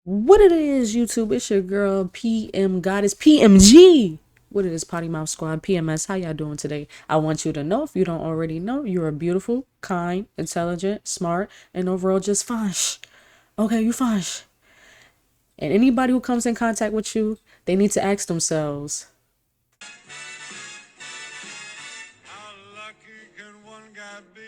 What it is, YouTube? It's your girl PM Goddess PMG. What it is, Potty Mouth Squad PMS. How y'all doing today? I want you to know, if you don't already know, you're a beautiful, kind, intelligent, smart, and overall just fine. Okay, you fine. And anybody who comes in contact with you, they need to ask themselves, How lucky can one guy be?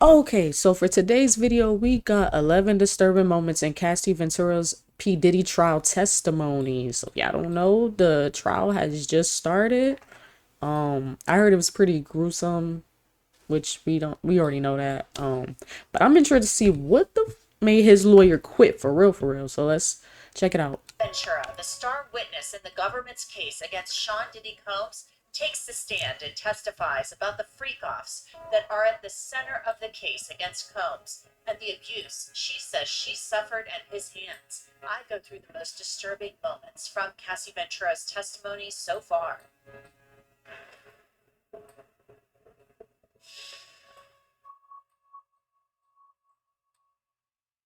okay, so for today's video, we got 11 disturbing moments in Cassie Ventura's P. Diddy trial testimony. So, y'all don't know, the trial has just started. I heard it was pretty gruesome, which we already know that. But I'm interested to see what the made his lawyer quit for real, for real. So let's check it out. Ventura, the star witness in the government's case against Sean Diddy Combs, takes the stand and testifies about the freak-offs that are at the center of the case against Combs and the abuse she says she suffered at his hands. I go through the most disturbing moments from Cassie Ventura's testimony so far.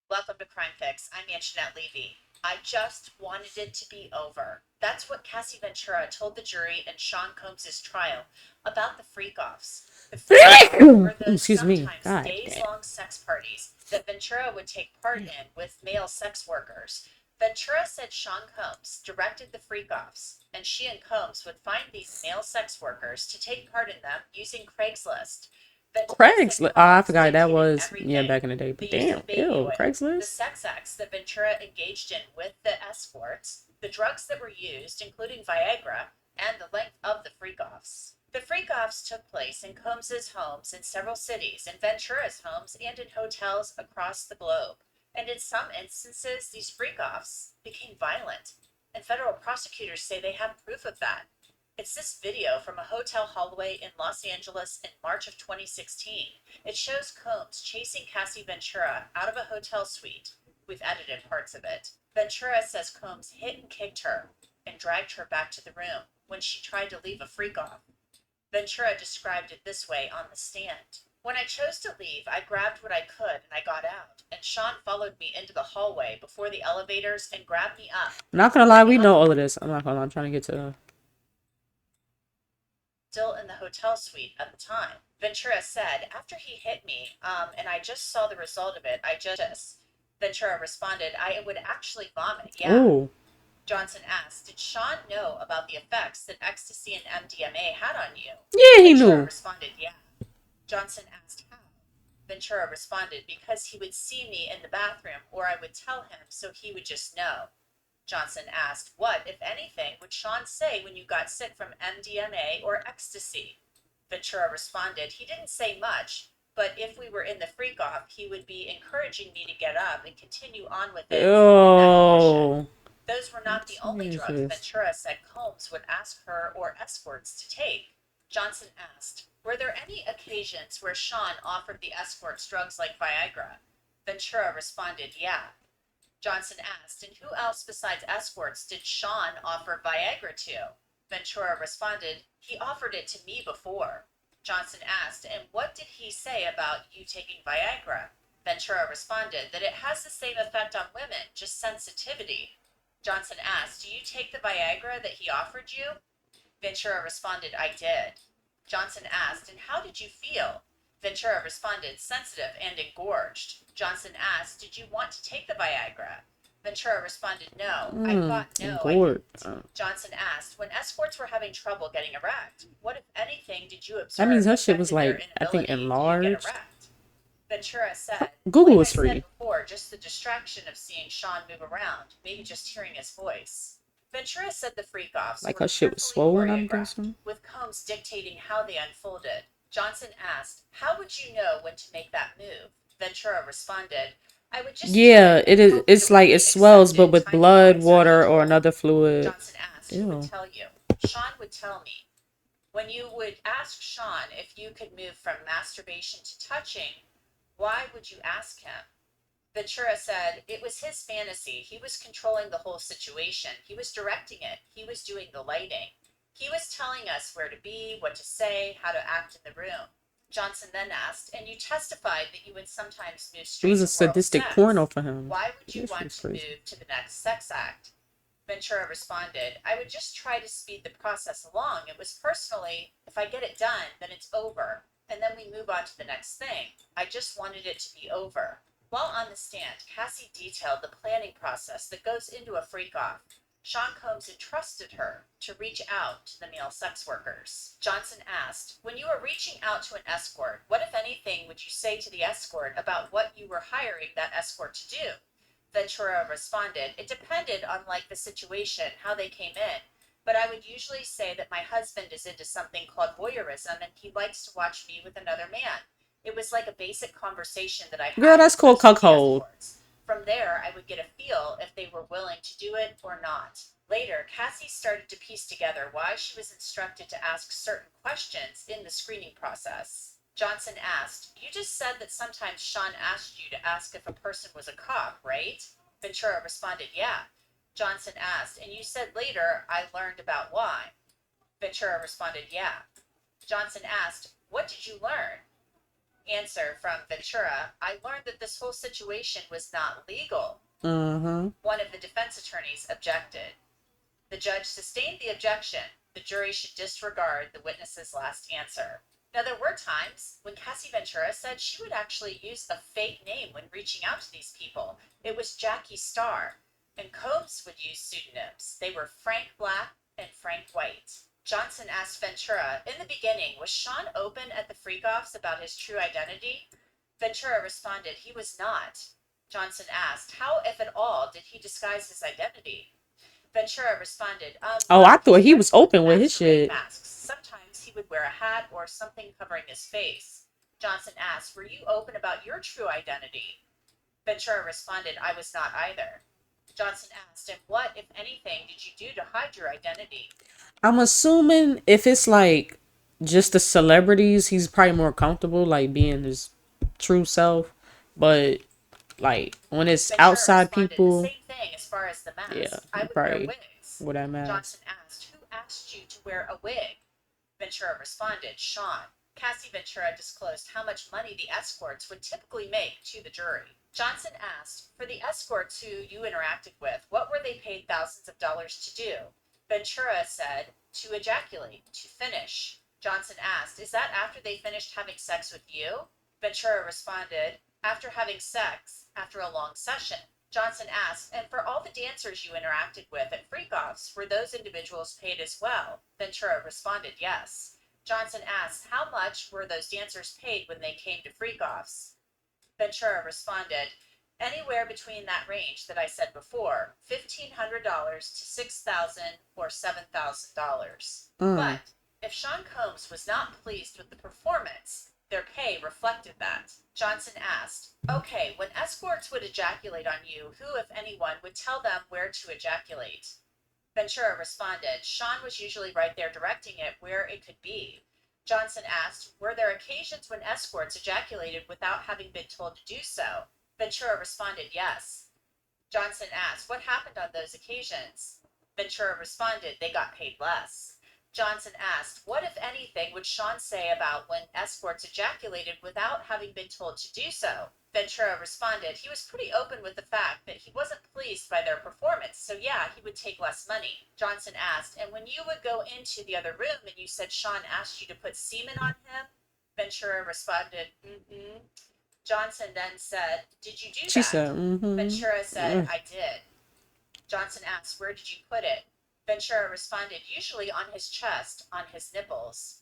Welcome to Crime Fix. I'm Anjanette Levy. I just wanted it to be over. That's what Cassie Ventura told the jury in Sean Combs' trial about the freak-offs. The freak-offs were those Excuse me. sometimes God damn. days-long sex parties that Ventura would take part in with male sex workers. Ventura said Sean Combs directed the freak-offs, and she and Combs would find these male sex workers to take part in them using Craigslist. Ventura said Craigslist. Oh, I Combs forgot that dictated was, yeah, everything: back in the day. the But use damn, of baby ew, oil, the Craigslist. sex acts that Ventura engaged in with the escorts, the drugs that were used, including Viagra, and the length of the freak-offs. The freak-offs took place in Combs's homes in several cities, in Ventura's homes, and in hotels across the globe. And in some instances, these freak-offs became violent. And federal prosecutors say they have proof of that. It's this video from a hotel hallway in Los Angeles in March of 2016. It shows Combs chasing Cassie Ventura out of a hotel suite. We've edited parts of it. Ventura says Combs hit and kicked her and dragged her back to the room when she tried to leave a freak off. Ventura described it this way on the stand. When I chose to leave, I grabbed what I could and I got out, and Sean followed me into the hallway before the elevators and grabbed me up. I'm not gonna lie, we know all of this. I'm not gonna lie, I'm trying to get to. Still in the hotel suite at the time. Ventura said, after he hit me, and I just saw the result of it, Ventura responded, I would actually vomit, yeah. Oh, Johnson asked, did Sean know about the effects that ecstasy and MDMA had on you? yeah, he Ventura knew. responded, yeah. Johnson asked, how? Ventura responded, because he would see me in the bathroom, or I would tell him, so he would just know. Johnson asked, what, if anything, would Sean say when you got sick from MDMA or ecstasy? Ventura responded, he didn't say much, but if we were in the freak off, he would be encouraging me to get up and continue on with it in that condition. Oh, Those were not the only drugs Jesus. Ventura said Combs would ask her or escorts to take. Johnson asked, were there any occasions where Sean offered the escorts drugs like Viagra? Ventura responded, yeah. Johnson asked, and who else besides escorts did Sean offer Viagra to? Ventura responded, he offered it to me before. Johnson asked, and what did he say about you taking Viagra? Ventura responded that it has the same effect on women, just sensitivity. Johnson asked, do you take the Viagra that he offered you? Ventura responded, I did. Johnson asked, and how did you feel? Ventura responded, sensitive and engorged. Johnson asked, did you want to take the Viagra? Ventura responded, no. I thought, no, I Gourd. didn't. Johnson asked, when escorts were having trouble getting erect, what, if anything, did you That means observe her shit was affected their like, I think, inability to get enlarged. erect? Ventura said, Google like I was said free. before, just the distraction of seeing Sean move around, maybe just hearing his voice. Ventura said the freak-offs Like were her shit was carefully swollen, I'm choreographed, guessing. with Combs dictating how they unfolded. Johnson asked, how would you know when to make that move? Ventura responded, I would just do Yeah, it it and is. hope that It's it would like it be swells, but accepted with blood, timing-wise or water, or mutual. another fluid. Johnson asked, who would Ew. tell you? Sean would tell me. When you would ask Sean if you could move from masturbation to touching, why would you ask him? Ventura said it was his fantasy. He was controlling the whole situation. He was directing it. He was doing the lighting. He was telling us where to be, what to say, how to act in the room. Johnson then asked, and you testified that you would sometimes move It was straight a to oral sadistic porno sex. for him. Why would you This shit want is to crazy. move to the next sex act? Ventura responded, I would just try to speed the process along. It was personally, if I get it done, then it's over. And then we move on to the next thing. I just wanted it to be over. While on the stand, Cassie detailed the planning process that goes into a freak off. Sean Combs entrusted her to reach out to the male sex workers. Johnson asked, when you were reaching out to an escort, what, if anything, would you say to the escort about what you were hiring that escort to do? Ventura responded, it depended on the situation, how they came in. But I would usually say that my husband is into something called voyeurism and he likes to watch me with another man. It was like a basic conversation that I Girl, had that's with called most of the cuckold. escorts. From there, I would get a feel if they were willing to do it or not. Later, Cassie started to piece together why she was instructed to ask certain questions in the screening process. Johnson asked, you just said that sometimes Sean asked you to ask if a person was a cop, right? Ventura responded, yeah. Johnson asked, and you said later, I learned about why. Ventura responded, yeah. Johnson asked, what did you learn? Answer from Ventura, I learned that this whole situation was not legal. Mm-hmm. One of the defense attorneys objected. The judge sustained the objection. The jury should disregard the witness's last answer. Now, there were times when Cassie Ventura said she would actually use a fake name when reaching out to these people. It was Jackie Starr. And Combs would use pseudonyms. They were Frank Black and Frank White. Johnson asked Ventura, in the beginning, was Sean open at the freak-offs about his true identity? Ventura responded, he was not. Johnson asked, how, if at all, did he disguise his identity? Ventura responded, Oh, I well, thought his he was friends wore the open with his masquerade shit. masks. Sometimes he would wear a hat or something covering his face. Johnson asked, were you open about your true identity? Ventura responded, I was not either. Johnson asked, and what, if anything, did you do to hide your identity? I'm assuming if it's like just the celebrities, he's probably more comfortable like being his true self. But like when it's Ventura outside responded, the people, same thing as far as the yeah, masks. I he would wear probably wigs. wear that mask. Johnson asked, who asked you to wear a wig? Ventura responded, Sean. Cassie Ventura disclosed how much money the escorts would typically make to the jury. Johnson asked, for the escorts who you interacted with, what were they paid thousands of dollars to do? Ventura said, to ejaculate, to finish. Johnson asked, is that after they finished having sex with you? Ventura responded, after having sex, after a long session. Johnson asked, and for all the dancers you interacted with at freak-offs, were those individuals paid as well? Ventura responded, yes. Johnson asked, how much were those dancers paid when they came to freak-offs? Ventura responded, anywhere between that range that I said before, $1,500 to $6,000 or $7,000. Mm. But if Sean Combs was not pleased with the performance, their pay reflected that. Johnson asked, okay, when escorts would ejaculate on you, who, if anyone, would tell them where to ejaculate? Ventura responded, Sean was usually right there directing it where it could be. Johnson asked, were there occasions when escorts ejaculated without having been told to do so? Ventura responded, yes. Johnson asked, what happened on those occasions? Ventura responded, they got paid less. Johnson asked, what, if anything, would Sean say about when escorts ejaculated without having been told to do so? Ventura responded, he was pretty open with the fact that he wasn't pleased by their performance, so yeah, he would take less money. Johnson asked, and when you would go into the other room and you said Sean asked you to put semen on him? Ventura responded, mm-hmm. Johnson then said, did you do She that? said, mm-hmm. Ventura said, I did. Johnson asked, where did you put it? Ventura responded, usually on his chest, on his nipples.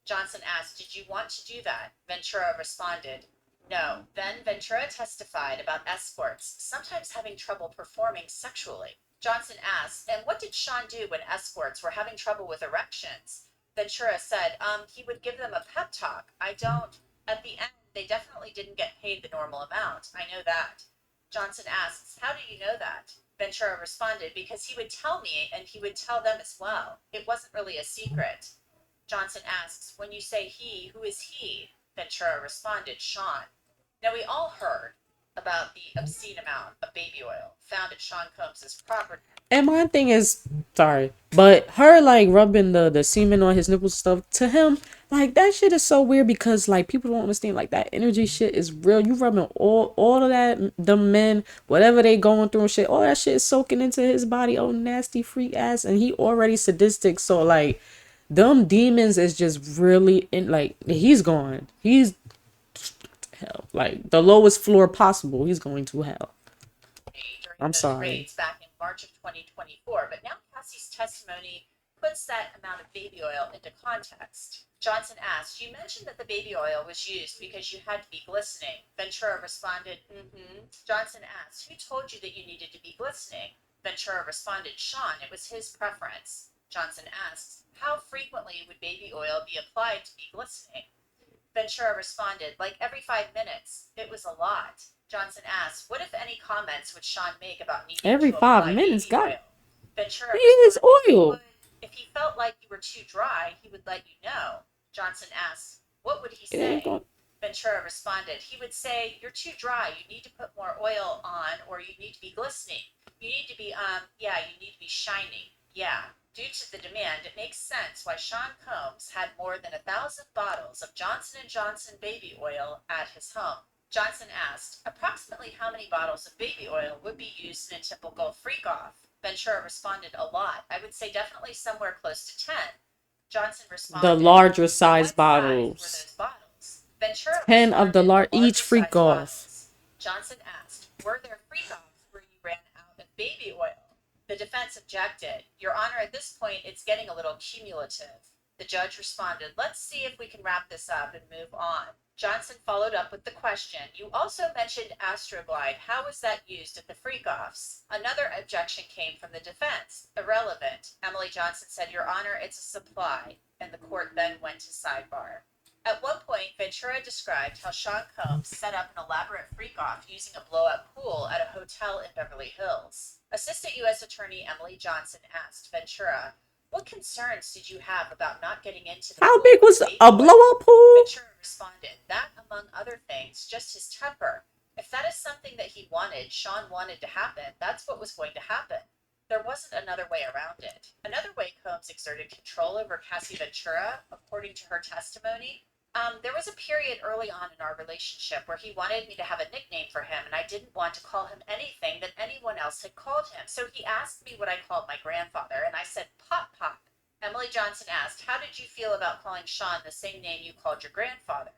Johnson asked, did you want to do that? Ventura responded, no. Then Ventura testified about escorts sometimes having trouble performing sexually. Johnson asked, and what did Sean do when escorts were having trouble with erections? Ventura said, he would give them a pep talk. At the end, they definitely didn't get paid the normal amount. I know that. Johnson asks, how do you know that? Ventura responded, because he would tell me and he would tell them as well. It wasn't really a secret. Johnson asks, when you say he, who is he? Ventura responded, Sean. Now, we all heard about the obscene amount of baby oil found at Sean Combs's property. And my thing is, sorry, but her like rubbing the semen on his nipples and stuff, to him, like that shit is so weird because like people don't understand, like that energy shit is real. You rubbing all of that, the men, whatever they going through and shit, all that shit is soaking into his body. Oh, nasty freak ass, and he already sadistic, so like them demons is just really in, like he's going, he's hell, like the lowest floor possible. He's going to hell. During I'm those sorry. raids back in March of 2024, but now Cassie's testimony puts that amount of baby oil into context. Johnson asked, you mentioned that the baby oil was used because you had to be glistening. Ventura responded, mm-hmm. Johnson asked, who told you that you needed to be glistening? Ventura responded, Sean, it was his preference. Johnson asks, how frequently would baby oil be applied to be glistening? Ventura responded, like every 5 minutes. It was a lot. Johnson asked, what, if any, comments would Sean make about needing Every to five apply minutes, baby God, oil? Ventura it is responded, he oil. would. If he felt like you were too dry, he would let you know. Johnson asked, what would he It ain't say? going. Ventura responded, he would say, you're too dry. You need to put more oil on, or you need to be glistening. You need to be, yeah, you need to be shining. Yeah. Due to the demand, it makes sense why Sean Combs had more than 1,000 bottles of Johnson & Johnson baby oil at his home. Johnson asked, approximately how many bottles of baby oil would be used in a typical freak-off? Ventura responded, a lot. I would say definitely somewhere close to 10. Johnson The responded, larger what size size were bottles. those bottles? Ventura 10 of the responded, each larger freak size off. bottles. Johnson asked, were there freak-offs where you ran out of baby oil? The defense objected. Your Honor, at this point, it's getting a little cumulative. The judge responded, let's see if we can wrap this up and move on. Johnson followed up with the question, you also mentioned Astroglide. How was that used at the freak-offs? Another objection came from the defense. Irrelevant. Emily Johnson said, Your Honor, it's a supply. And the court then went to sidebar. At one point, Ventura described how Sean Combs set up an elaborate freak-off using a blow-up pool at a hotel in Beverly Hills. Assistant U.S. Attorney Emily Johnson asked Ventura, what concerns did you have about not getting into the How pool big with was baby a oil? blow up pool? Ventura responded, that, among other things, just his temper. If that is something that he wanted, Sean wanted to happen, that's what was going to happen. There wasn't another way around it. Another way Combs exerted control over Cassie Ventura, according to her testimony, there was a period early on in our relationship where he wanted me to have a nickname for him, and I didn't want to call him anything that anyone else had called him. So he asked me what I called my grandfather, and I said, Pop Pop. Emily Johnson asked, how did you feel about calling Sean the same name you called your grandfather?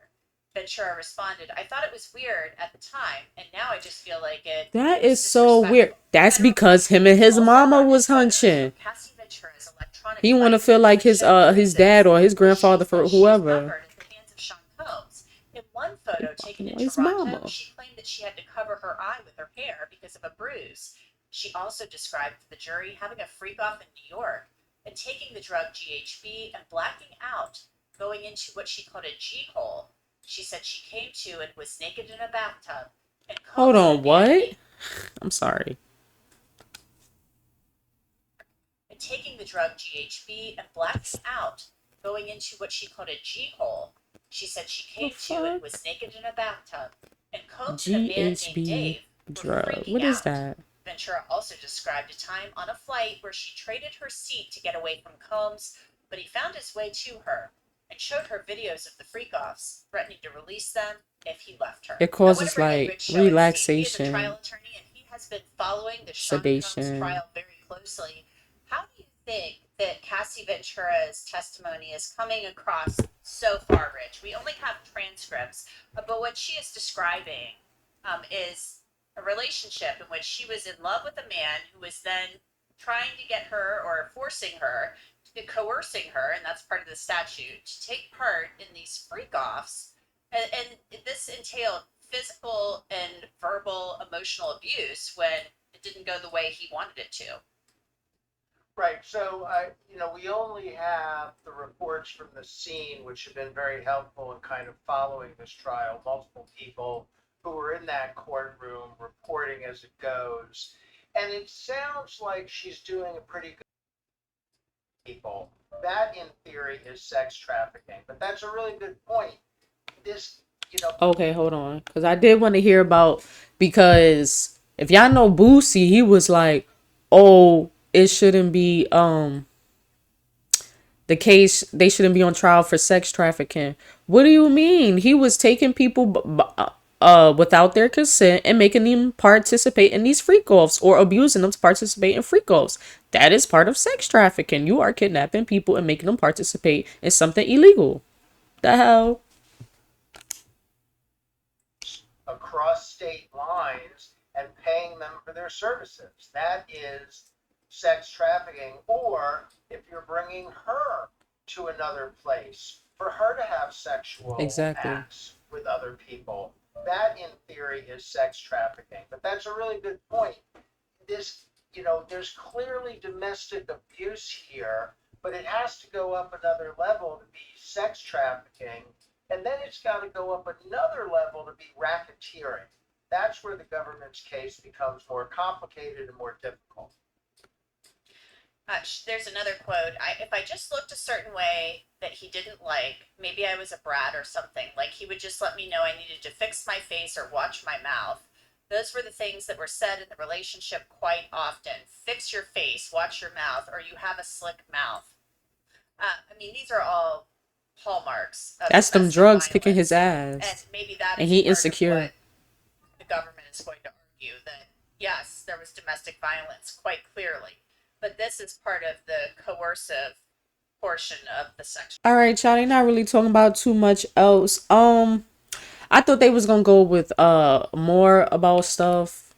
Ventura responded, I thought it was weird at the time, and now I just feel like it That was is so weird. disrespectful. That's Federal because him and his also mama brought in was photos hunching. of Cassie Ventura's electronic He want to devices feel like that showed his bruises dad or his that grandfather for she whoever. suffered at the hands of Sean Combs. In one photo taken in His Toronto, mama. she claimed that she had to cover her eye with her hair because of a bruise. She also described to the jury having a freak off in New York and taking the drug GHB and blacking out, going into what she called a G hole. She said she came to and was naked in a bathtub. And Hold Combs on, what? abandoned I'm sorry. and taking the drug GHB and blacking out, going into what she called a G hole. She said she The came to and fuck? was naked in a bathtub. And Combs and a man named GHB Dave were drug. freaking What is out. that? Ventura also described a time on a flight where she traded her seat to get away from Combs, but he found his way to her and showed her videos of the freak-offs, threatening to release them if he left her. It I want to causes bring in like Rich Schoenstein. He is a trial relaxation, attorney, and he has been following the Sean Combs sedation. trial very closely. How do you think that Cassie Ventura's testimony is coming across so far, Rich? We only have transcripts, but what she is describing is a relationship in which she was in love with a man who was then trying to get her or forcing her, coercing her, and that's part of the statute, to take part in these freak offs. And this entailed physical and verbal emotional abuse when it didn't go the way he wanted it to. Right. So, we only have the reports from the scene, which have been very helpful in kind of following this trial. Multiple people who were in that courtroom reporting as it goes. And it sounds like she's doing a pretty good people. That, in theory, is sex trafficking. But that's a really good point. This, you know, Okay, hold on. Because I did want to hear about, because if y'all know Boosie, he was like, oh, it shouldn't be, the case, they shouldn't be on trial for sex trafficking. What do you mean? He was taking people without their consent and making them participate in these freak offs or abusing them to participate in freak offs. That is part of sex trafficking. You are kidnapping people and making them participate in something illegal. The hell? across state lines and paying them for their services. That is sex trafficking. Or if you're bringing her to another place for her to have sexual Exactly. acts with other people, that, in theory, is sex trafficking. But that's a really good point. This, there's clearly domestic abuse here, but it has to go up another level to be sex trafficking, and then it's got to go up another level to be racketeering. That's where the government's case becomes more complicated and more difficult. There's another quote. If I just looked a certain way that he didn't like, maybe I was a brat or something. Like he would just let me know I needed to fix my face or watch my mouth. Those were the things that were said in the relationship quite often. Fix your face, watch your mouth, or you have a slick mouth. I mean, these are all hallmarks of That's them domestic drugs kicking his violence. And ass. maybe that And is he part of insecure. what the government is going to argue, that yes, there was domestic violence quite clearly, but this is part of the coercive portion of the section. All right, y'all. They not really talking about too much else. I thought they was gonna go with more about stuff.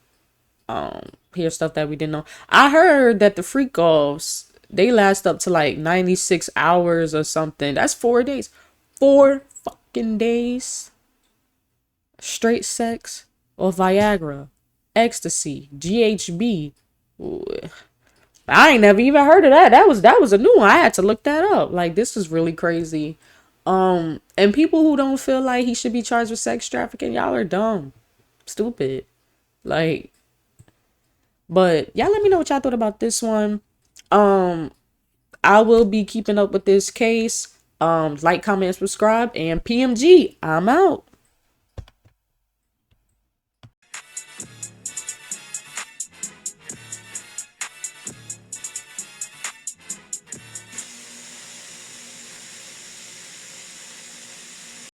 Hear stuff that we didn't know. I heard that the freak offs, they last up to like 96 hours or something. That's 4 days. 4 fucking days. Straight sex or Viagra, ecstasy, GHB. Ooh, I ain't never even heard of that. That was a new one. I had to look that up. Like this is really crazy. And people who don't feel like he should be charged with sex trafficking, y'all are dumb, stupid. Like, but y'all let me know what y'all thought about this one. Um, I will be keeping up with this case. Like, comment, subscribe, and PMG. I'm out.